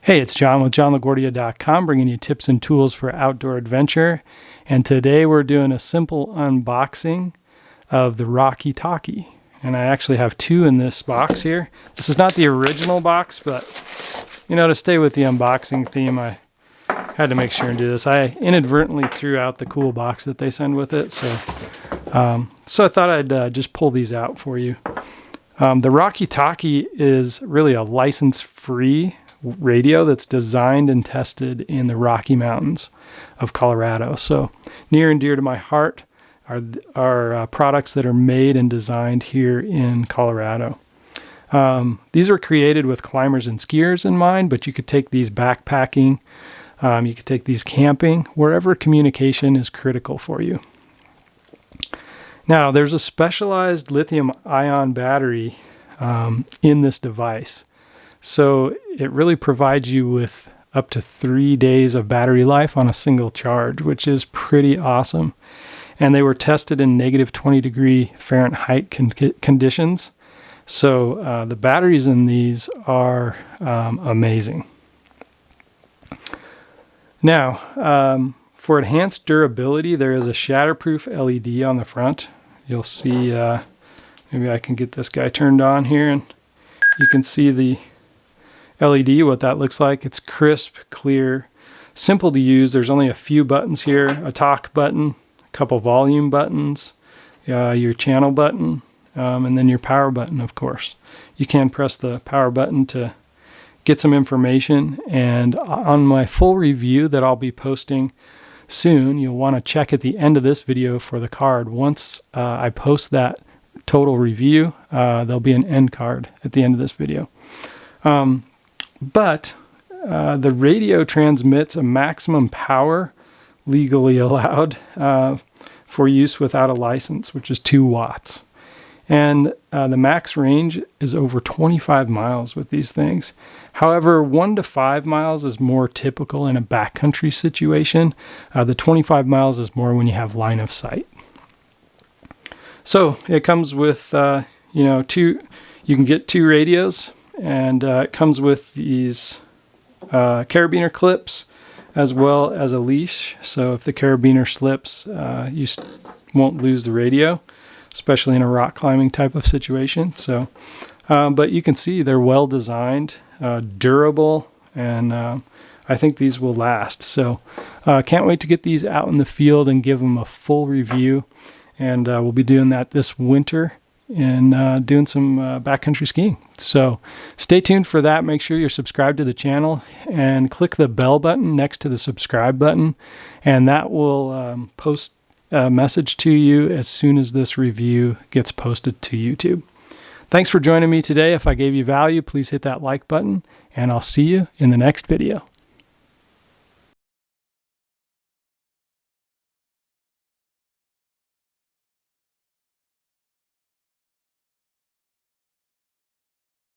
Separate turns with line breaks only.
Hey, it's John with JohnLaGuardia.com, bringing you tips and tools for outdoor adventure. And today we're doing a simple unboxing of the Rocky Talkie. And I actually have two in this box here. This is not the original box, but to stay with the unboxing theme, I had to make sure and do this. I inadvertently threw out the cool box that they send with it, so I thought I'd just pull these out for you. The Rocky Talkie is really a license-free radio that's designed and tested in the Rocky Mountains of Colorado. So near and dear to my heart are products that are made and designed here in Colorado. These were created with climbers and skiers in mind, but you could take these backpacking, you could take these camping, wherever communication is critical for you. Now, there's a specialized lithium-ion battery in this device. So it really provides you with up to 3 days of battery life on a single charge, which is pretty awesome. And they were tested in negative 20 degree Fahrenheit conditions. So the batteries in these are amazing. Now, for enhanced durability, there is a shatterproof LED on the front. You'll see, maybe I can get this guy turned on here, and you can see the LED, what that looks like. It's crisp, clear, simple to use. There's only a few buttons here, a talk button, a couple volume buttons, your channel button, and then your power button, of course. You can press the power button to get some information, and on my full review that I'll be posting soon, you'll want to check at the end of this video for the card. Once I post that total review, there'll be an end card at the end of this video. But the radio transmits a maximum power legally allowed for use without a license, which is 2 watts. And the max range is over 25 miles with these things. However, 1 to 5 miles is more typical in a backcountry situation. The 25 miles is more when you have line of sight. So it comes with, you can get 2 radios. And it comes with these carabiner clips as well as a leash. So if the carabiner slips, you won't lose the radio, especially in a rock climbing type of situation. So, but you can see they're well designed, durable, and I think these will last. So can't wait to get these out in the field and give them a full review. And we'll be doing that this winter and doing some backcountry skiing. So stay tuned for that. Make sure you're subscribed to the channel and click the bell button next to the subscribe button, and that will post a message to you as soon as this review gets posted to YouTube. Thanks for joining me today. If I gave you value, please hit that like button, and I'll see you in the next video.